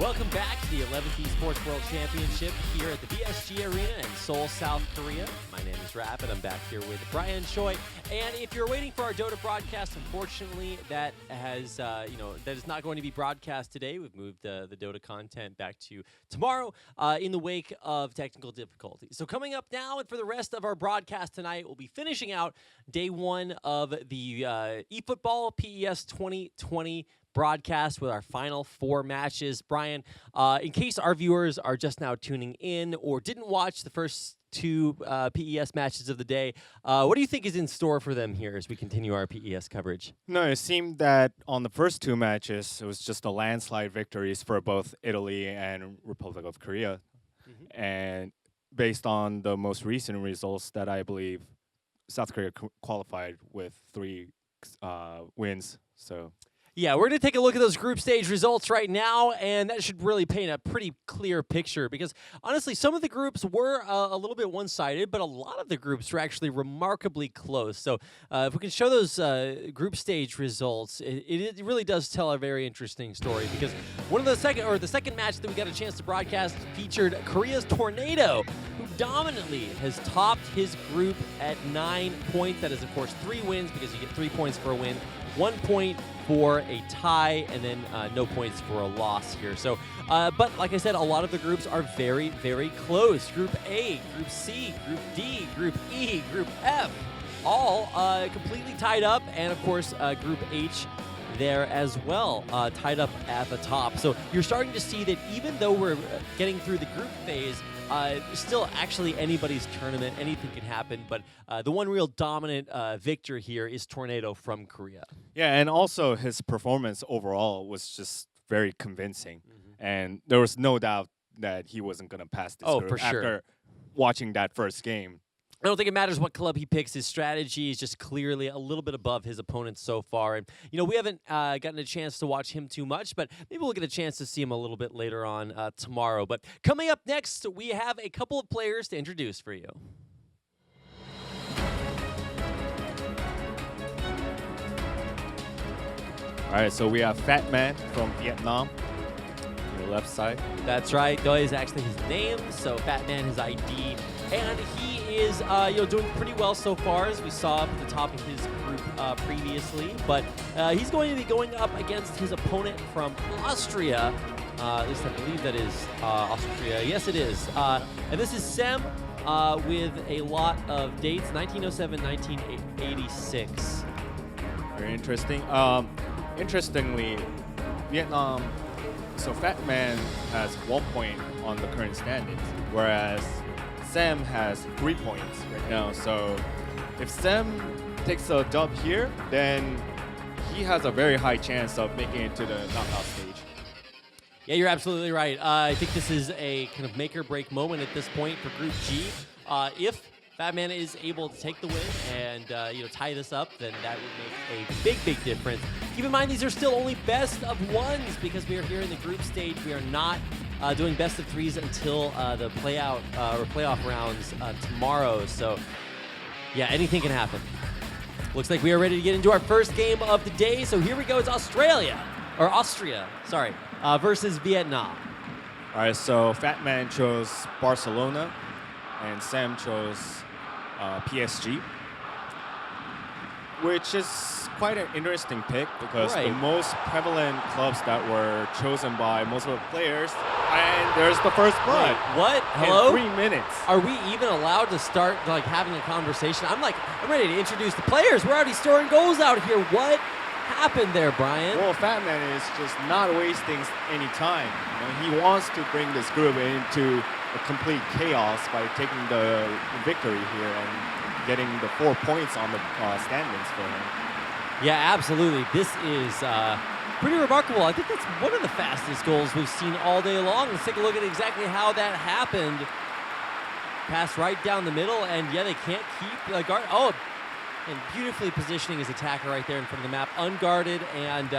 Welcome back to the 11th Esports World Championship here at the BSG Arena in Seoul, South Korea. My name is Rapid. I'm back here with Brian Choi. And if you're waiting for our Dota broadcast, unfortunately, that has, that is not going to be broadcast today. We've moved the Dota content back to tomorrow in the wake of technical difficulties. So coming up now and for the rest of our broadcast tonight, we'll be finishing out day one of the eFootball PES 2020 broadcast with our final 4 matches. Brian, in case our viewers are just now tuning in or didn't watch the first 2 PES matches of the day, what do you think is in store for them here as we continue our PES coverage? No, it seemed that on the first 2 matches, it was just a landslide victories for both Italy and Republic of Korea. And based on the most recent results that I believe South Korea qualified with 3 wins. So yeah, we're going to take a look at those group stage results right now, and that should really paint a pretty clear picture because, honestly, some of the groups were a little bit one-sided, but a lot of the groups were actually remarkably close. So if we can show those group stage results, it really does tell a very interesting story because the second match that we got a chance to broadcast featured Korea's Tornado, who dominantly has topped his group at 9 points. That is, of course, 3 wins because you get 3 points for a win, 1 point for a tie, and then no points for a loss here. So, but like I said, a lot of the groups are very, very close. Group A, Group C, Group D, Group E, Group F, all completely tied up, and of course, Group H there as well, tied up at the top. So you're starting to see that even though we're getting through the group phase, still actually anybody's tournament, anything can happen, but the one real dominant victor here is Tornado from Korea. yeah, and also his performance overall was just very convincing, and there was no doubt that he wasn't going to pass this group for sure. after watching that first game. I don't think it matters what club he picks. His strategy is just clearly a little bit above his opponents so far. And, we haven't gotten a chance to watch him too much, but maybe we'll get a chance to see him a little bit later on tomorrow. But coming up next, we have a couple of players to introduce for you. All right, so we have Fat Man from Vietnam on the left side. That's right. That is actually his name. So Fat Man, his ID. And he is doing pretty well so far, as we saw at the top of his group previously. But he's going to be going up against his opponent from Austria. At least I believe that is Austria. Yes, it is. And this is Sem with a lot of dates, 1907, 1986. Very interesting. Interestingly, Vietnam, so Fat Man has 1 point on the current standings, whereas Sam has 3 points right now. So if Sam takes a dub here, then he has a very high chance of making it to the knockout stage. Yeah, you're absolutely right. I think this is a kind of make or break moment at this point for Group G. If Fat Man is able to take the win and tie this up, then that would make a big, big difference. Keep in mind, these are still only best of ones because we are here in the group stage. We are not doing best of 3s until the playoff rounds tomorrow. So, yeah, anything can happen. Looks like we are ready to get into our first game of the day. So here we go. It's Austria versus Vietnam. All right, so Fat Man chose Barcelona, and Sam chose PSG, which is quite an interesting pick because the most prevalent clubs that were chosen by most of the players, and there's the first blood. Wait, what? Hello? In 3 minutes. Are we even allowed to start having a conversation? I'm ready to introduce the players. We're already scoring goals out here. What happened there, Brian? Well, Fat Man is just not wasting any time. He wants to bring this group into a complete chaos by taking the victory here and getting the 4 points on the standings for him. Yeah, absolutely. This is pretty remarkable. I think that's one of the fastest goals we've seen all day long. Let's take a look at exactly how that happened. Pass right down the middle, and yeah, they can't keep the guard. Oh, and beautifully positioning his attacker right there in front of the map, unguarded, and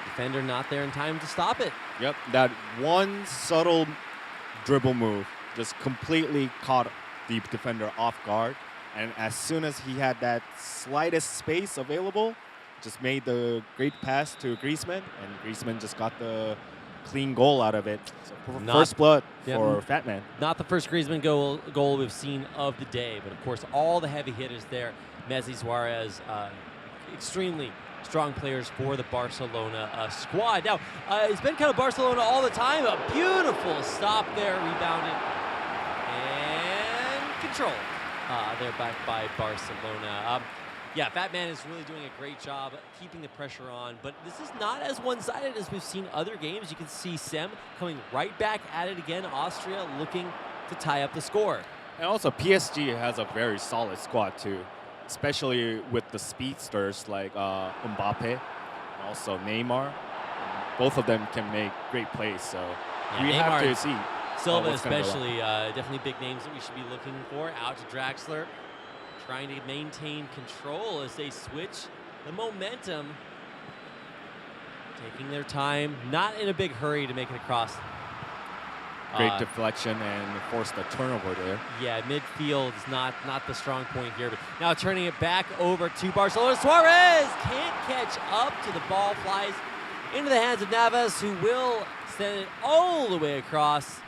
defender not there in time to stop it. Yep, that one subtle dribble move just completely caught the defender off guard, and as soon as he had that slightest space available, just made the great pass to Griezmann, and Griezmann just got the clean goal out of it. So Not- first blood yeah, for Fat Man. Not the first Griezmann goal we've seen of the day, but of course all the heavy hitters there. Messi, Suarez, extremely strong players for the Barcelona squad. Now, it's been kind of Barcelona all the time. A beautiful stop there, rebounded and controlled. They're back by Barcelona. Yeah, Fat Man is really doing a great job keeping the pressure on, but this is not as one-sided as we've seen other games. You can see Sem coming right back at it again. Austria looking to tie up the score. And also PSG has a very solid squad too, especially with the speedsters like Mbappe and also Neymar. Both of them can make great plays, so Yeah, we have Neymar, to see. Silva what's gonna go on. especially, definitely big names that we should be looking for. Out to Draxler, trying to maintain control as they switch the momentum. Taking their time, not in a big hurry to make it across. Great deflection and forced a turnover there. Yeah, midfield is not the strong point here, but now turning it back over to Barcelona. Suarez can't catch up to the ball, flies into the hands of Navas, who will send it all the way across,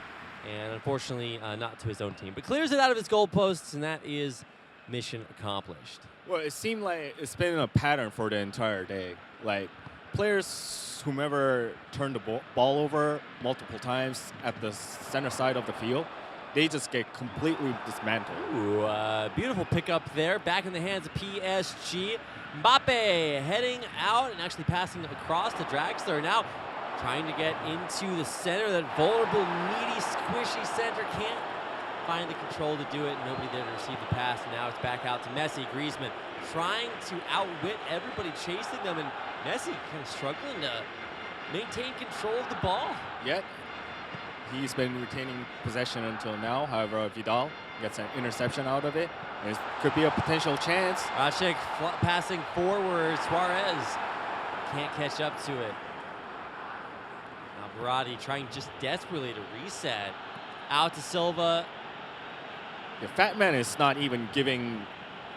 and unfortunately not to his own team, but clears it out of his goalposts, and that is mission accomplished. Well, it seemed like it's been a pattern for the entire day. Like, players, whomever turned the ball over multiple times at the center side of the field, they just get completely dismantled. Ooh, beautiful pickup there, back in the hands of PSG. Mbappe heading out and actually passing across to Draxler. Now trying to get into the center, that vulnerable, needy, squishy center can't find the control to do it. Nobody there to receive the pass, and now it's back out to Messi. Griezmann trying to outwit everybody chasing them, and Messi kind of struggling to maintain control of the ball. Yet, he's been retaining possession until now. However, Vidal gets an interception out of it. It could be a potential chance. Rashik passing forward. Suarez can't catch up to it. Now Berardi trying just desperately to reset. Out to Silva. The Fat Man is not even giving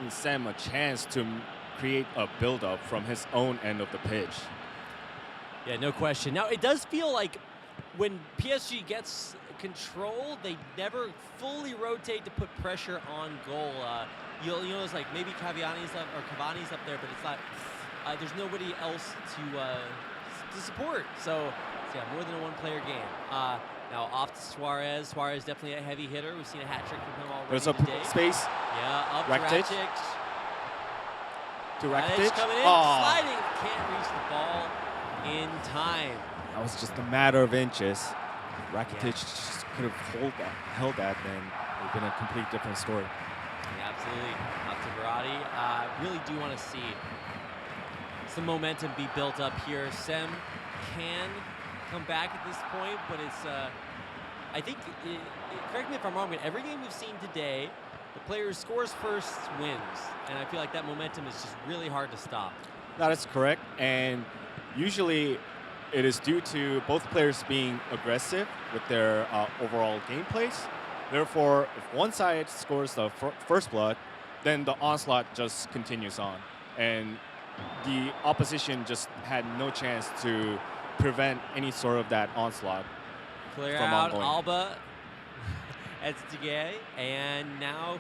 Sam a chance to create a build-up from his own end of the pitch. Yeah, no question. Now, it does feel like when PSG gets control, they never fully rotate to put pressure on goal. You'll notice like maybe Cavani's up there, but it's not. There's nobody else to support. So yeah, more than a one-player game. Now off to Suarez. Suarez definitely a heavy hitter. We've seen a hat trick from him already There's a today. space. Yeah, up Rakitic. to Rakitic. To Rakitic. Coming in, Oh, sliding, can't reach the ball in time. that was just a matter of inches. Rakitic just could have held that, then it would have been a complete different story. Yeah, absolutely. Up to Berardi. Really do want to see some momentum be built up here. Sem can come back at this point, but it's, I think, correct me if I'm wrong, but every game we've seen today, the player who scores first wins. And I feel like that momentum is just really hard to stop. That is correct, and usually it is due to both players being aggressive with their overall gameplays. Therefore, if one side scores the first blood, then the onslaught just continues on. And the opposition just had no chance to prevent any sort of that onslaught. Clear from out, ongoing. Alba. Edstigay, and now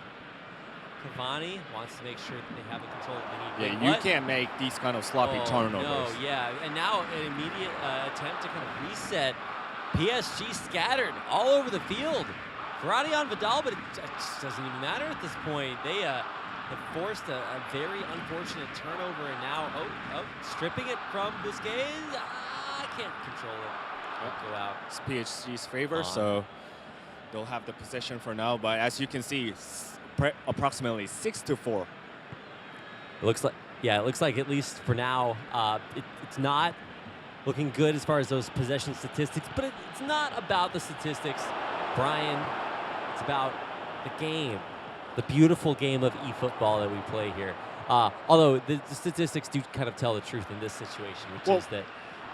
Cavani wants to make sure that they have the control that they need. Yeah, you can't make these kind of sloppy turnovers. No, yeah, and now an immediate attempt to kind of reset. PSG scattered all over the field. Berardi on Vidal, but it just doesn't even matter at this point. They have forced a very unfortunate turnover, and now, stripping it from Busquets. Can't control it. Go out. It's PSG's favor, so they'll have the possession for now. But as you can see, approximately 6-4. It looks like at least for now, it's not looking good as far as those possession statistics, but it's not about the statistics, Brian. It's about the game, the beautiful game of eFootball that we play here. Although the statistics do kind of tell the truth in this situation, which is that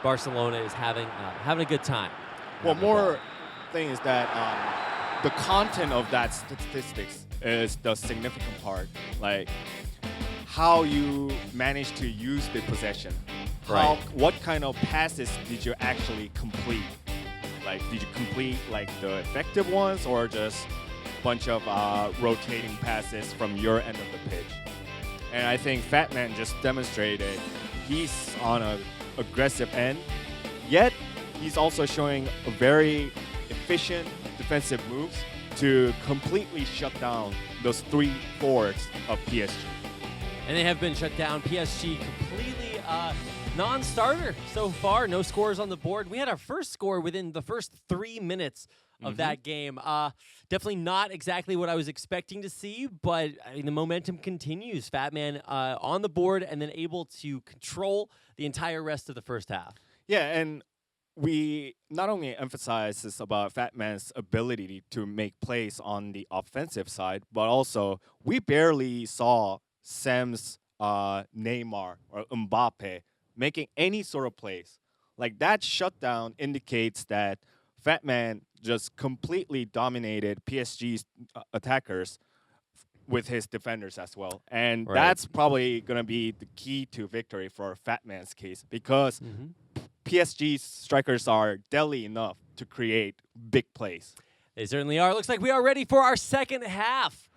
Barcelona is having a good time. Well, more thing is that the content of that statistics is the significant part. Like how you manage to use the possession. Right. What kind of passes did you actually complete? Like, did you complete like the effective ones or just a bunch of rotating passes from your end of the pitch? And I think Fatman just demonstrated he's on an aggressive end, yet he's also showing a very efficient defensive moves to completely shut down those 3 forwards of PSG. And they have been shut down. PSG completely non-starter so far. No scores on the board. We had our first score within the first 3 minutes of that game. Definitely not exactly what I was expecting to see, but I mean, the momentum continues. Fatman on the board and then able to control the entire rest of the first half. Yeah, and we not only emphasize this about Fatman's ability to make plays on the offensive side, but also we barely saw Sam's Neymar or Mbappe making any sort of plays. Like, that shutdown indicates that Fatman just completely dominated PSG's attackers with his defenders as well. And that's probably going to be the key to victory for Fatman's case, because PSG's strikers are deadly enough to create big plays. They certainly are. Looks like we are ready for our second half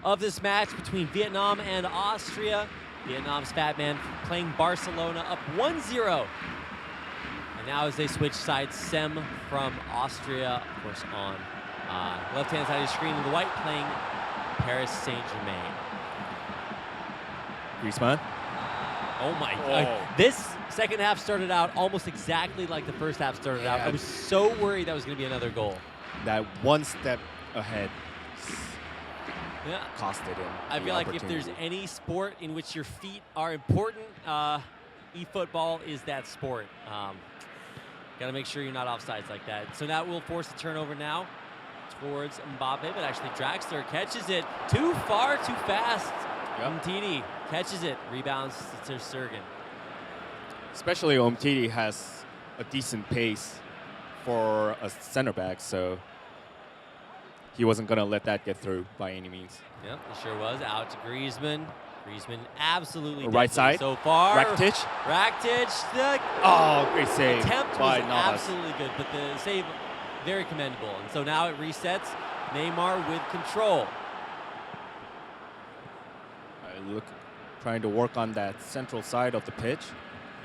of this match between Vietnam and Austria. Vietnam's Fatman playing Barcelona up 1-0. And now as they switch sides, Sem from Austria, of course, on left-hand side of the screen in the white, playing Paris Saint-Germain. Griezmann. Oh my God. This second half started out almost exactly like the first half started out. I was so worried that was going to be another goal. That one step ahead costed him. I feel like if there's any sport in which your feet are important, eFootball is that sport. Got to make sure you're not offsides like that. So that will force a turnover now towards Mbappe, but actually Draxler catches it too far, too fast. Umtiti catches it, rebounds to Sergen. Especially Umtiti has a decent pace for a center back, so he wasn't going to let that get through by any means. Yep, it sure was. Out to Griezmann. Griezmann absolutely right side so far. Rakitic. The great save attempt by was Navas. absolutely good, but the save very commendable. And so now it resets. Neymar with control. Trying to work on that central side of the pitch.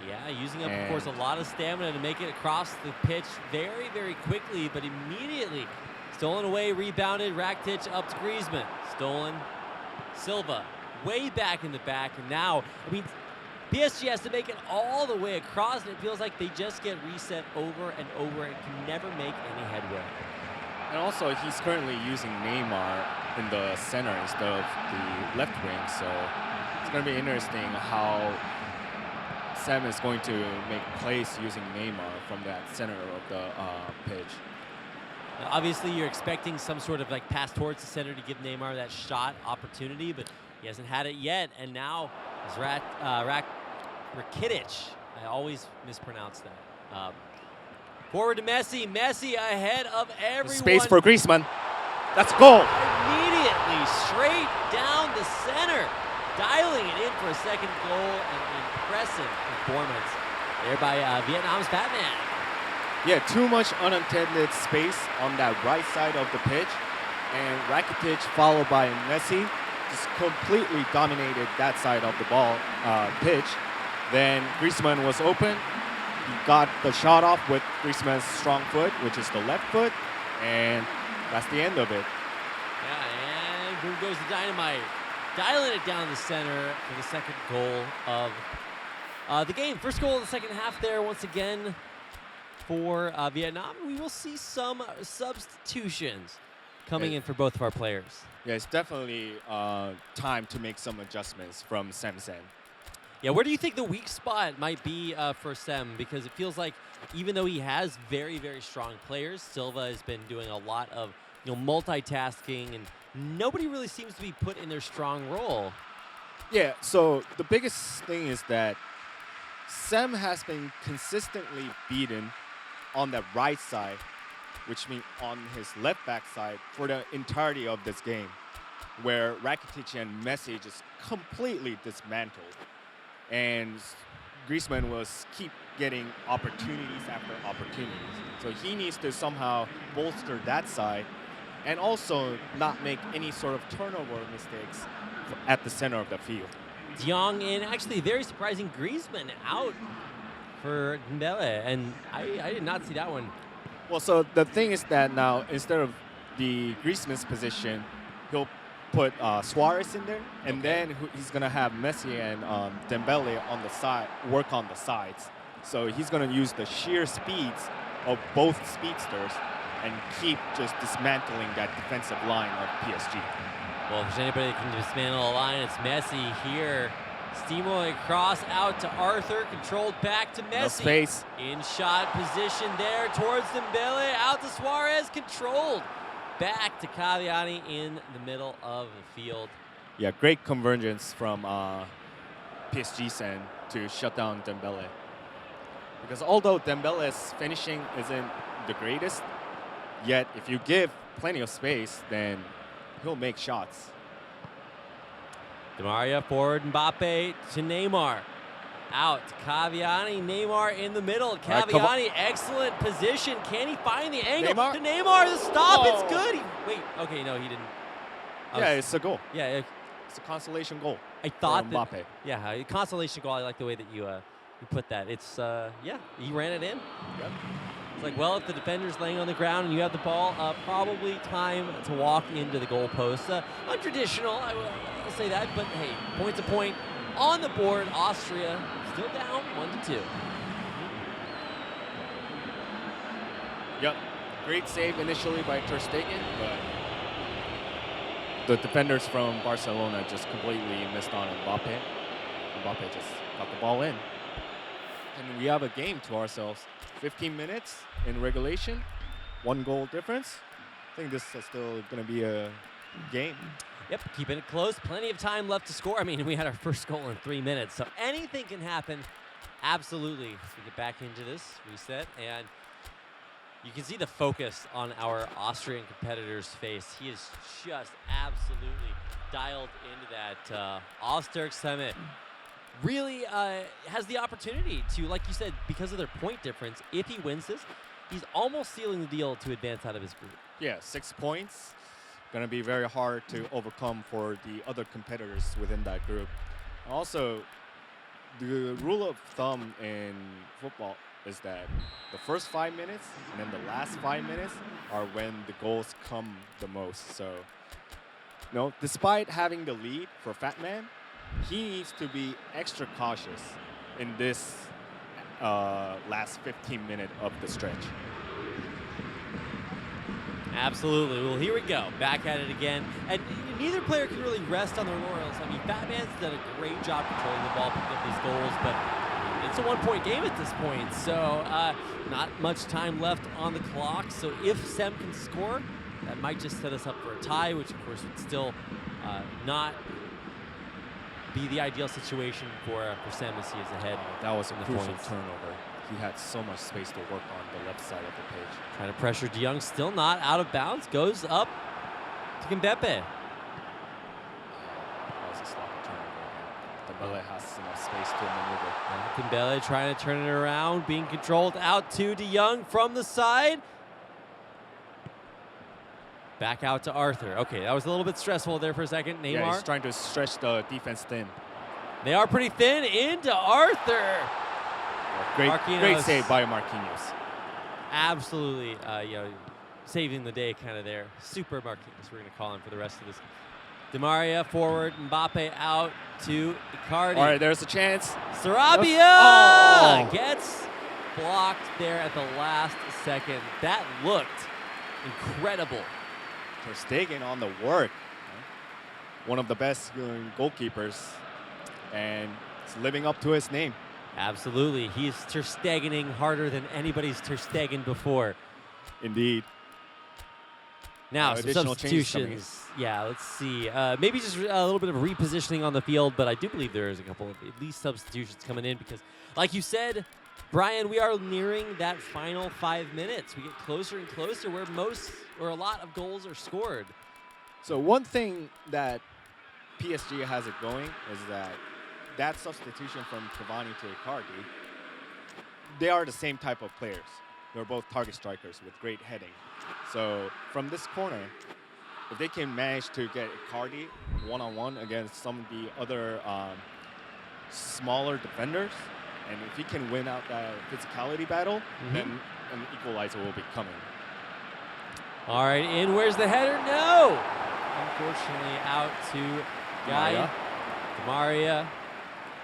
Yeah, using up, of course, a lot of stamina to make it across the pitch very, very quickly, but immediately stolen away, rebounded, Rakitic up to Griezmann. Stolen, Silva way back in the back, and now, I mean, PSG has to make it all the way across, and it feels like they just get reset over and over and can never make any headway. And also, he's currently using Neymar in the center instead of the left wing, so it's going to be interesting how Sam is going to make plays using Neymar from that center of the pitch. Now, obviously, you're expecting some sort of like pass towards the center to give Neymar that shot opportunity, but he hasn't had it yet. And now is Rakitic. I always mispronounce that. Forward to Messi. Messi ahead of everyone. Space for Griezmann. That's a goal. Immediately straight down the center. Dialing it in for a second goal. An impressive performance there by Vietnam's Fatman. Yeah, too much unintended space on that right side of the pitch. And Rakitic, followed by Messi, just completely dominated that side of the ball pitch. Then Griezmann was open. He got the shot off with Griezmann's strong foot, which is the left foot, and that's the end of it. Yeah, and boom goes the dynamite. Dialing it down the center for the second goal of the game. First goal of the second half there once again for Vietnam. We will see some substitutions coming in for both of our players. Yeah, it's definitely time to make some adjustments from Samsen. Yeah, where do you think the weak spot might be for Sem? Because it feels like even though he has very, very strong players, Silva has been doing a lot of multitasking, and nobody really seems to be put in their strong role. Yeah, so the biggest thing is that Sem has been consistently beaten on the right side, which means on his left back side for the entirety of this game, where Rakitic and Messi just completely dismantled. And Griezmann was keep getting opportunities after opportunities. So he needs to somehow bolster that side and also not make any sort of turnover mistakes at the center of the field. De Jong in, actually very surprising, Griezmann out for Dembele, and I did not see that one. Well, so the thing is that now instead of the Griezmann's position, he'll put Suarez in there, and then he's gonna have Messi and Dembele on the side, work on the sides. So he's gonna use the sheer speeds of both speedsters and keep just dismantling that defensive line of PSG. Well, if there's anybody that can dismantle a line, it's Messi here. Steamrolling across out to Arthur, controlled back to Messi. No space. In shot position there towards Dembele, out to Suarez, controlled. Back to Cavani in the middle of the field. Yeah, great convergence from PSG's end to shut down Dembele. Because although Dembele's finishing isn't the greatest, yet if you give plenty of space, then he'll make shots. Di Maria forward, Mbappe to Neymar. Out to Cavani, Neymar in the middle. Cavani, excellent position. Can he find the angle? Neymar? To Neymar, the stop, Oh. it's good. Wait, okay, no, he didn't. Yeah, it's a goal. Yeah, It's a consolation goal. I thought for that. Mbappe. Yeah, a consolation goal. I like the way that you put that. It's yeah, he ran it in. Yep. It's like, well, if the defender's laying on the ground and you have the ball, probably time to walk into the goalpost. Untraditional, I will say that, but hey, point to point on the board. Austria still down 1-2. Yep. Great save initially by Ter Stegen, but the defenders from Barcelona just completely missed on Mbappe. Mbappe just got the ball in. And we have a game to ourselves. 15 minutes in regulation, 1 goal difference. I think this is still going to be a game. Yep, keeping it close. Plenty of time left to score. I mean, we had our first goal in 3 minutes, so anything can happen. Absolutely. We get back into this, reset, and you can see the focus on our Austrian competitor's face. He is just absolutely dialed into that. Osterksemme really has the opportunity to, like you said, because of their point difference, if he wins this, he's almost sealing the deal to advance out of his group. Yeah, 6 points. Going to be very hard to overcome for the other competitors within that group. Also, the rule of thumb in football is that the first 5 minutes and then the last 5 minutes are when the goals come the most. So, you know, despite having the lead for Fat Man, he needs to be extra cautious in this last 15 minutes of the stretch. Absolutely. Well, here we go. Back at it again. And neither player can really rest on their laurels. I mean, Batman's done a great job controlling the ball, picking up these goals, but it's a 1-point game at this point. So not much time left on the clock. So if Sem can score, that might just set us up for a tie, which of course would still not be the ideal situation for Sem as he is ahead. That was a in the crucial points. turnover. He had so much space to work on the left side of the pitch. Trying to pressure De Jong, still not out of bounds. Goes up to Mbappe. That was a sloppy turnover. Dembele has enough space to maneuver. Dembele trying to turn it around, being controlled out to De Jong from the side. Back out to Arthur. Okay, that was a little bit stressful there for a second. Neymar. Yeah, he's trying to stretch the defense thin. They are pretty thin into Arthur. Great Marquinhos. save by Marquinhos. Absolutely, you know, saving the day kind of there. Super Marquinhos, we're going to call him for the rest of this. Di Maria forward, Mbappe out to Icardi. All right, there's a chance. Sarabia Oh. gets blocked there at the last second. That looked incredible. Ter Stegen on the work. One of the best goalkeepers, and it's living up to his name. Absolutely. He's Ter Stegening harder than anybody's Ter Stegen before. Indeed. Now, some additional changes coming in. substitutions. Yeah, let's see. Maybe just a little bit of repositioning on the field, but I do believe there is a couple of at least substitutions coming in because, like you said, Brian, we are nearing that final 5 minutes. We get closer and closer where a lot of goals are scored. So one thing that PSG has it going is that that substitution from Cavani to Icardi, they are the same type of players. They're both target strikers with great heading. So from this corner, if they can manage to get Icardi one-on-one against some of the other smaller defenders, and if he can win out that physicality battle, then an equalizer will be coming. All right, in. Where's the header? No! Unfortunately, out to Gaia. Demaria.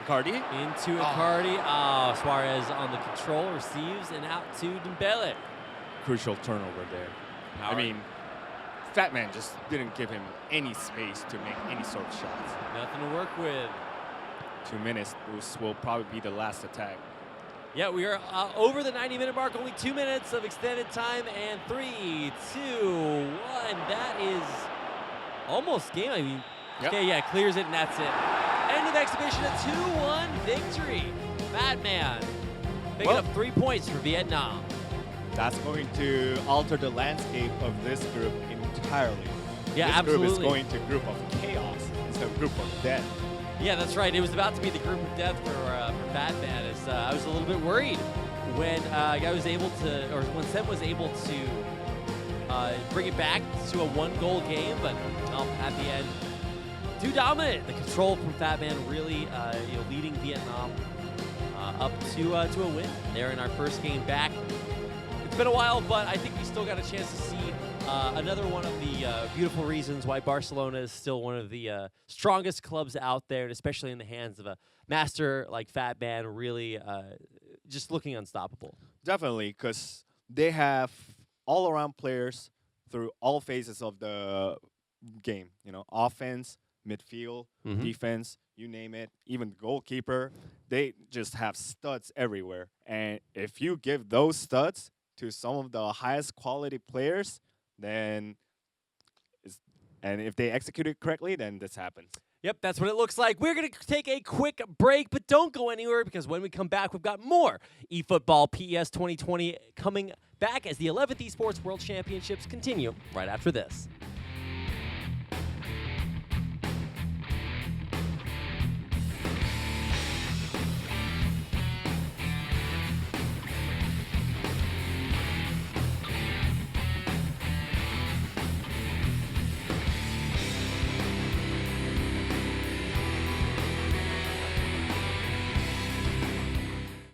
Icardi? Into Icardi. Oh, Suarez on the control, receives, and out to Dembele. Crucial turnover there. I mean, Fat Man just didn't give him any space to make any sort of shots. Nothing to work with. 2 minutes, this will probably be the last attack. Yeah, we are over the 90-minute mark. Only 2 minutes of extended time, and 3, 2, 1. That is almost game. I mean, okay, yeah, clears it, and that's it. End of exhibition, a 2-1 victory. Fat Man picking up 3 points for Vietnam. That's going to alter the landscape of this group entirely. Yeah, this absolutely. Group is going to group of chaos instead of group of death. Yeah, that's right. It was about to be the group of death for Fat Man. I was a little bit worried when I was able to, or when Sem was able to bring it back to a 1-goal game, but at the end, too dominant. The control from Fat Man really, leading Vietnam up to a win there in our first game back. It's been a while, but I think we still got a chance to see another one of the beautiful reasons why Barcelona is still one of the strongest clubs out there, and especially in the hands of a master like Fat Man, really just looking unstoppable. Definitely, because they have all-around players through all phases of the game. You know, offense, midfield, defense, you name it, even the goalkeeper. They just have studs everywhere. And if you give those studs to some of the highest quality players, then and if they execute it correctly, then this happens. Yep, that's what it looks like. We're going to take a quick break, but don't go anywhere, because when we come back, we've got more eFootball PES 2020 coming back as the 11th Esports World Championships continue right after this.